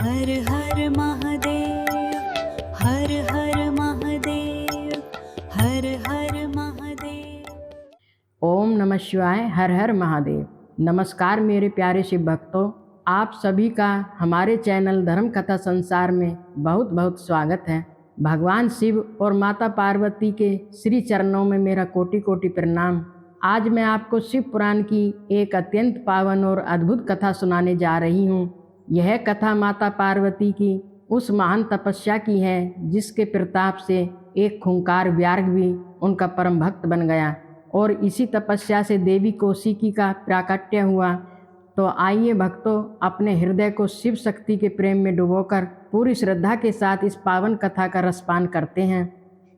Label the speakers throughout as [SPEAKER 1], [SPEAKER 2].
[SPEAKER 1] हर हर महादेव, हर हर महादेव, हर हर महादेव।
[SPEAKER 2] ओम नमः शिवाय। हर हर महादेव। नमस्कार मेरे प्यारे शिव भक्तों, आप सभी का हमारे चैनल धर्म कथा संसार में बहुत बहुत स्वागत है। भगवान शिव और माता पार्वती के श्री चरणों में मेरा कोटि कोटि प्रणाम। आज मैं आपको शिव पुराण की एक अत्यंत पावन और अद्भुत कथा सुनाने जा रही हूँ। यह कथा माता पार्वती की उस महान तपस्या की है जिसके प्रताप से एक खूंखार व्याघ्र भी उनका परम भक्त बन गया और इसी तपस्या से देवी कौशिकी का प्राकट्य हुआ। तो आइए भक्तों, अपने हृदय को शिव शक्ति के प्रेम में डुबोकर पूरी श्रद्धा के साथ इस पावन कथा का रसपान करते हैं।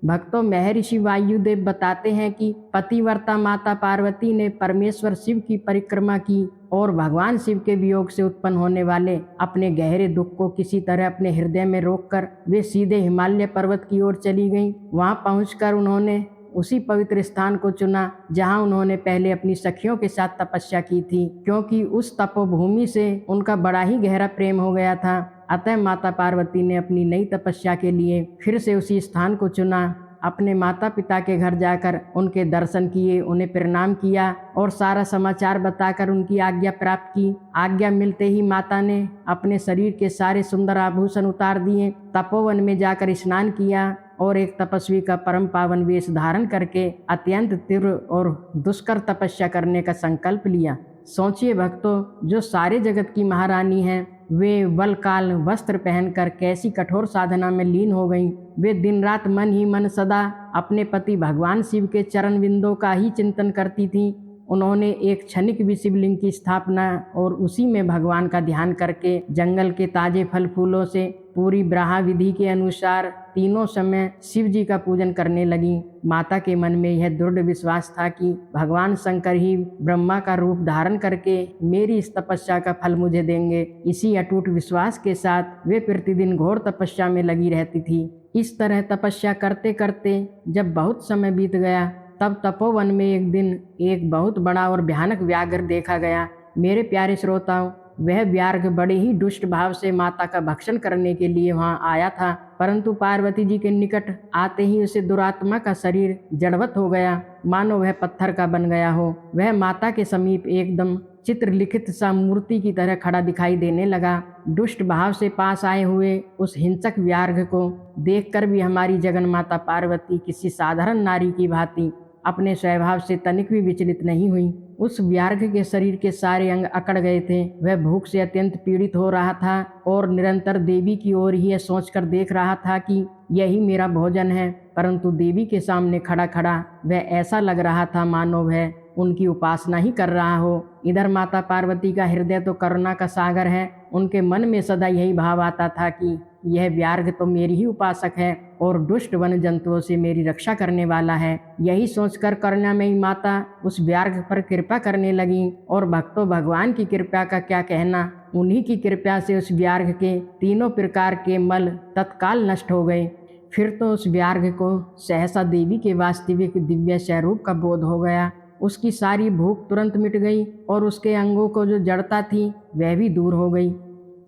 [SPEAKER 2] भक्तों, महर्षि वायुदेव बताते हैं कि पतिव्रता माता पार्वती ने परमेश्वर शिव की परिक्रमा की और भगवान शिव के वियोग से उत्पन्न होने वाले अपने गहरे दुख को किसी तरह अपने हृदय में रोककर वे सीधे हिमालय पर्वत की ओर चली गईं। वहां पहुंचकर उन्होंने उसी पवित्र स्थान को चुना जहां उन्होंने पहले अपनी सखियों के साथ तपस्या की थी, क्योंकि उस तपोभूमि से उनका बड़ा ही गहरा प्रेम हो गया था। अतः माता पार्वती ने अपनी नई तपस्या के लिए फिर से उसी स्थान को चुना। अपने माता पिता के घर जाकर उनके दर्शन किए, उन्हें प्रणाम किया और सारा समाचार बताकर उनकी आज्ञा प्राप्त की। आज्ञा मिलते ही माता ने अपने शरीर के सारे सुंदर आभूषण उतार दिए, तपोवन में जाकर स्नान किया और एक तपस्वी का परम पावन वेश धारण करके अत्यंत तीव्र और दुष्कर तपस्या करने का संकल्प लिया। सोचिए भक्तों, जो सारे जगत की महारानी हैं, वे वलकाल वस्त्र पहनकर कैसी कठोर साधना में लीन हो गईं। वे दिन रात मन ही मन सदा अपने पति भगवान शिव के चरण बिंदों का ही चिंतन करती थीं। उन्होंने एक क्षणिक भी शिवलिंग की स्थापना और उसी में भगवान का ध्यान करके जंगल के ताजे फल फूलों से पूरी ब्राह्म विधि के अनुसार तीनों समय शिव जी का पूजन करने लगी। माता के मन में यह दृढ़ विश्वास था कि भगवान शंकर ही ब्रह्मा का रूप धारण करके मेरी इस तपस्या का फल मुझे देंगे। इसी अटूट विश्वास के साथ वे प्रतिदिन घोर तपस्या में लगी रहती थी। इस तरह तपस्या करते करते जब बहुत समय बीत गया, तब तपोवन में एक दिन एक बहुत बड़ा और भयानक व्याघ्र देखा गया। मेरे प्यारे श्रोताओं, वह व्याघ्र बड़े ही दुष्ट भाव से माता का भक्षण करने के लिए वहां आया था, परंतु पार्वती जी के निकट आते ही उसे दुरात्मा का शरीर जड़वत हो गया, मानो वह पत्थर का बन गया हो। वह माता के समीप एकदम चित्रलिखित सा मूर्ति की तरह खड़ा दिखाई देने लगा। दुष्ट भाव से पास आए हुए उस हिंसक व्याघ्र को देखकर भी हमारी जगन माता पार्वती किसी साधारण नारी की भांति अपने स्वभाव से तनिक भी विचलित नहीं हुई। उस व्याघ्र के शरीर के सारे अंग अकड़ गए थे। वह भूख से अत्यंत पीड़ित हो रहा था और निरंतर देवी की ओर ही यह सोचकर देख रहा था कि यही मेरा भोजन है, परंतु देवी के सामने खड़ा खड़ा वह ऐसा लग रहा था मानो वह उनकी उपासना ही कर रहा हो। इधर माता पार्वती का हृदय तो करुणा का सागर है। उनके मन में सदा यही भाव आता था कि यह व्याघ्र तो मेरी ही उपासक है और दुष्ट वन जंतुओं से मेरी रक्षा करने वाला है। यही सोचकर करुणामयी माता उस व्याघ्र पर कृपा करने लगी। और भक्तों, भगवान की कृपा का क्या कहना, उन्हीं की कृपा से उस व्याघ्र के तीनों प्रकार के मल तत्काल नष्ट हो गए। फिर तो उस व्याघ्र को सहसा देवी के वास्तविक दिव्य स्वरूप का बोध हो गया। उसकी सारी भूख तुरंत मिट गई और उसके अंगों को जो जड़ता थी वह भी दूर हो गई।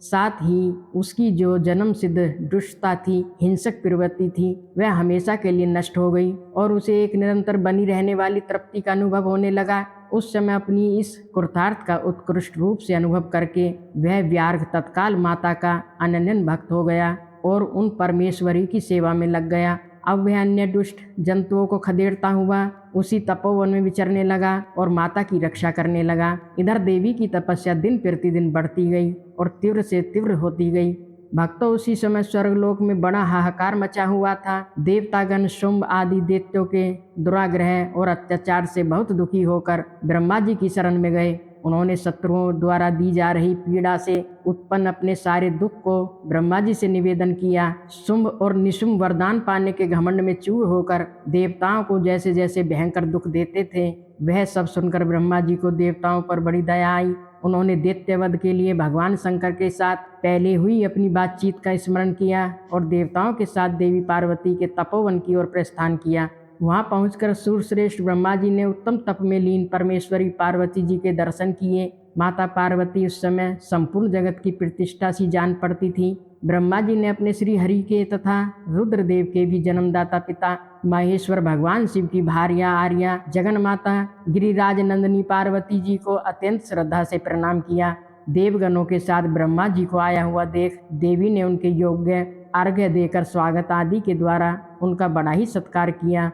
[SPEAKER 2] साथ ही उसकी जो जन्म सिद्ध दुष्टता थी, हिंसक प्रवृत्ति थी, वह हमेशा के लिए नष्ट हो गई और उसे एक निरंतर बनी रहने वाली तृप्ति का अनुभव होने लगा। उस समय अपनी इस कृतार्थ का उत्कृष्ट रूप से अनुभव करके वह व्याघ्र तत्काल माता का अनन्य भक्त हो गया और उन परमेश्वरी की सेवा में लग गया। अब वह अन्य दुष्ट जंतुओं को खदेड़ता हुआ उसी तपोवन में विचरने लगा और माता की रक्षा करने लगा। इधर देवी की तपस्या दिन प्रतिदिन बढ़ती गई और तीव्र से तीव्र होती गई। भक्तों, उसी समय स्वर्गलोक में बड़ा हाहाकार मचा हुआ था। देवतागण शुंभ आदि दैत्यों के दुराग्रह और अत्याचार से बहुत दुखी होकर ब्रह्मा जी की शरण में गए। उन्होंने शत्रुओं द्वारा दी जा रही पीड़ा से उत्पन्न अपने सारे दुख को ब्रह्मा जी से निवेदन किया। शुंभ और निशुंभ वरदान पाने के घमंड में चूर होकर देवताओं को जैसे जैसे भयंकर दुख देते थे, वह सब सुनकर ब्रह्मा जी को देवताओं पर बड़ी दया आई। उन्होंने दैत्यवध के लिए भगवान शंकर के साथ पहले हुई अपनी बातचीत का स्मरण किया और देवताओं के साथ देवी पार्वती के तपोवन की ओर प्रस्थान किया। वहां पहुंचकर सूरश्रेष्ठ ब्रह्मा जी ने उत्तम तप में लीन परमेश्वरी पार्वती जी के दर्शन किए माता पार्वती उस समय संपूर्ण जगत की प्रतिष्ठा सी जान पड़ती थी। ब्रह्मा जी ने अपने श्री हरि के तथा रुद्रदेव के भी जन्मदाता पिता महेश्वर भगवान शिव की भार्या आर्या जगन माता गिरिराज नंदिनी पार्वती जी को अत्यंत श्रद्धा से प्रणाम किया। देवगणों के साथ ब्रह्मा जी को आया हुआ देख देवी ने उनके योग्य अर्घ्य देकर स्वागत आदि के द्वारा उनका बड़ा ही सत्कार किया।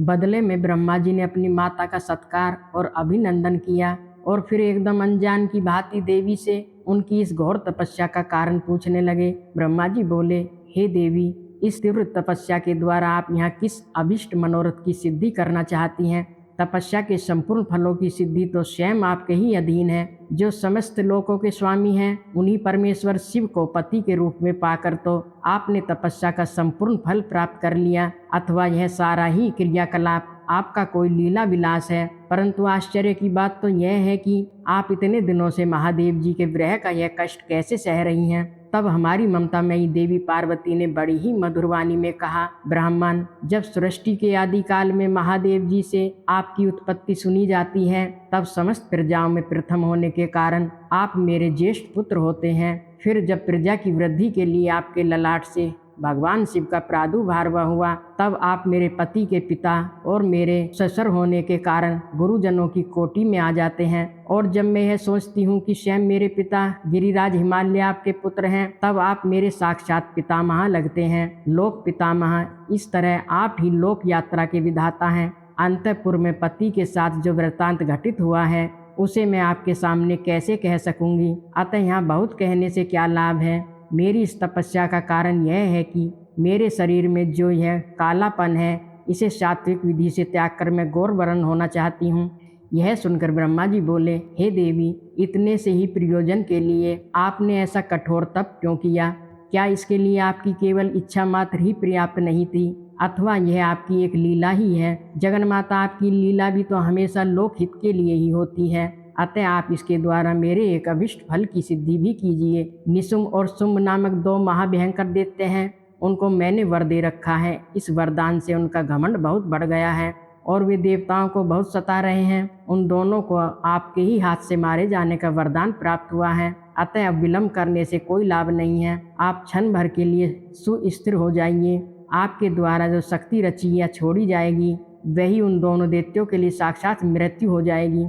[SPEAKER 2] बदले में ब्रह्मा जी ने अपनी माता का सत्कार और अभिनंदन किया और फिर एकदम अनजान की भांति देवी से उनकी इस घोर तपस्या का कारण पूछने लगे। ब्रह्मा जी बोले, हे देवी, इस तीव्र तपस्या के द्वारा आप यहाँ किस अभिष्ट मनोरथ की सिद्धि करना चाहती हैं? तपस्या के संपूर्ण फलों की सिद्धि तो स्वयं आपके ही अधीन है। जो समस्त लोकों के स्वामी हैं, उन्हीं परमेश्वर शिव को पति के रूप में पाकर तो आपने तपस्या का संपूर्ण फल प्राप्त कर लिया, अथवा यह सारा ही क्रियाकलाप आपका कोई लीला विलास है। परंतु आश्चर्य की बात तो यह है कि आप इतने दिनों से महादेव जी के विरह का यह कष्ट कैसे सह रही हैं? तब हमारी ममतामयी देवी पार्वती ने बड़ी ही मधुर वाणी में कहा, ब्राह्मण, जब सृष्टि के आदि काल में महादेव जी से आपकी उत्पत्ति सुनी जाती है, तब समस्त प्रजाओं में प्रथम होने के कारण आप मेरे ज्येष्ठ पुत्र होते हैं। फिर जब प्रजा की वृद्धि के लिए आपके ललाट से भगवान शिव का प्रादुर्भाव हुआ, तब आप मेरे पति के पिता और मेरे ससुर होने के कारण गुरुजनों की कोटि में आ जाते हैं। और जब मैं यह सोचती हूँ कि स्वयं मेरे पिता गिरिराज हिमालय आपके पुत्र हैं, तब आप मेरे साक्षात पितामह लगते हैं, लोक पितामह। इस तरह आप ही लोक यात्रा के विधाता हैं। अंतःपुर में पति के साथ जो वृत्तांत घटित हुआ है, उसे मैं आपके सामने कैसे कह सकूंगी? अतः यहाँ बहुत कहने से क्या लाभ है। मेरी इस तपस्या का कारण यह है कि मेरे शरीर में जो यह कालापन है, इसे सात्विक विधि से त्याग कर मैं गौर वर्ण होना चाहती हूँ। यह सुनकर ब्रह्मा जी बोले, हे देवी, इतने से ही प्रयोजन के लिए आपने ऐसा कठोर तप क्यों किया? क्या इसके लिए आपकी केवल इच्छा मात्र ही पर्याप्त नहीं थी, अथवा यह आपकी एक लीला ही है? जगन्माता, आपकी लीला भी तो हमेशा लोकहित के लिए ही होती है। अतः आप इसके द्वारा मेरे एक अभिष्ट फल की सिद्धि भी कीजिए। निशुम्भ और शुम्भ नामक दो महाभयंकर दैत्य हैं, उनको मैंने वर दे रखा है। इस वरदान से उनका घमंड बहुत बढ़ गया है और वे देवताओं को बहुत सता रहे हैं। उन दोनों को आपके ही हाथ से मारे जाने का वरदान प्राप्त हुआ है। अतः अब विलम्ब करने से कोई लाभ नहीं है। आप क्षण भर के लिए सुस्थिर हो जाइए। आपके द्वारा जो शक्ति रची या छोड़ी जाएगी, वही उन दोनों दैत्यों के लिए साक्षात मृत्यु हो जाएगी।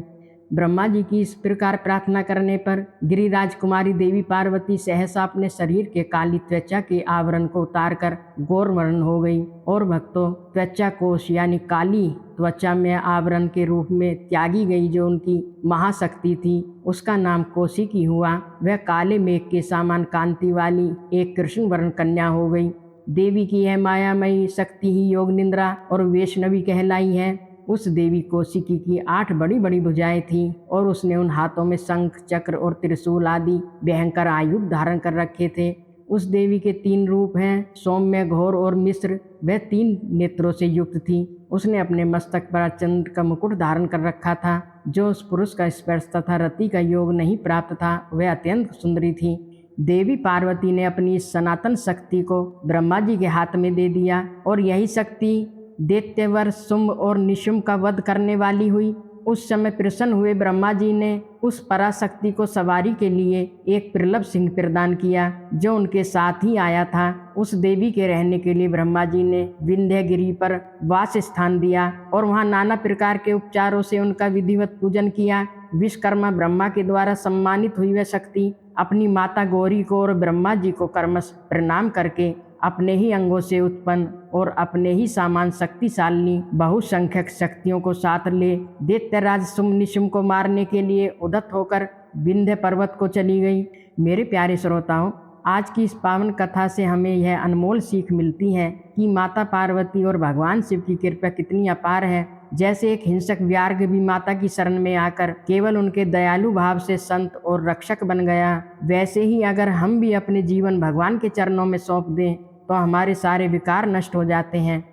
[SPEAKER 2] ब्रह्मा जी की इस प्रकार प्रार्थना करने पर गिरिराज कुमारी देवी पार्वती सहसा अपने शरीर के काली त्वचा के आवरण को उतारकर गौर वर्ण हो गई। और भक्तों, त्वचा कोश यानी काली त्वचा में आवरण के रूप में त्यागी गई जो उनकी महाशक्ति थी, उसका नाम कौशिकी हुआ। वह काले मेघ के समान कांति वाली एक कृष्ण वर्ण कन्या हो गई। देवी की यह मायामयी शक्ति ही योग निद्रा और वैष्णवी कहलाई है। उस देवी कौशिकी की 8 बड़ी बड़ी भुजाएं थीं और उसने उन हाथों में शंख, चक्र और त्रिशूल आदि भयंकर आयुध धारण कर रखे थे। उस देवी के 3 रूप हैं, सौम्य, घोर और मिश्र। वह 3 नेत्रों से युक्त थी। उसने अपने मस्तक पर चंद्र का मुकुट धारण कर रखा था। जो उस पुरुष का स्पर्श तथा रति का योग नहीं प्राप्त था, वह अत्यंत सुंदरी थी। देवी पार्वती ने अपनी सनातन शक्ति को ब्रह्मा जी के हाथ में दे दिया और यही शक्ति दैत्यवर शुंभ और निशुंभ का वध करने वाली हुई। उस समय प्रसन्न हुए ब्रह्मा जी ने उस पराशक्ति को सवारी के लिए एक प्रलभ सिंह प्रदान किया, जो उनके साथ ही आया था। उस देवी के रहने के लिए ब्रह्मा जी ने विंध्यगिरी पर वास स्थान दिया और वहां नाना प्रकार के उपचारों से उनका विधिवत पूजन किया। विश्वकर्मा ब्रह्मा के द्वारा सम्मानित हुई वह शक्ति अपनी माता गौरी को और ब्रह्मा जी को कर्मश प्रणाम करके अपने ही अंगों से उत्पन्न और अपने ही समान शक्तिशाली बहुसंख्यक शक्तियों को साथ ले दैत्यराज शुंभ निशुंभ को मारने के लिए उद्यत होकर विंध्य पर्वत को चली गई। मेरे प्यारे श्रोताओं, आज की इस पावन कथा से हमें यह अनमोल सीख मिलती है कि माता पार्वती और भगवान शिव की कृपा कितनी अपार है। जैसे एक हिंसक व्याघ्र भी माता की शरण में आकर केवल उनके दयालु भाव से संत और रक्षक बन गया, वैसे ही अगर हम भी अपने जीवन भगवान के चरणों में सौंप दें तो हमारे सारे विकार नष्ट हो जाते हैं।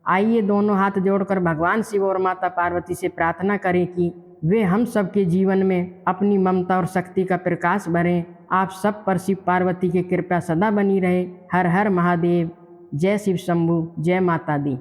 [SPEAKER 2] आइए दोनों हाथ जोड़कर भगवान शिव और माता पार्वती से प्रार्थना करें कि वे हम सब के जीवन में अपनी ममता और शक्ति का प्रकाश भरें। आप सब पर शिव पार्वती की कृपा सदा बनी रहे। हर हर महादेव। जय शिव शंभु। जय माता दी।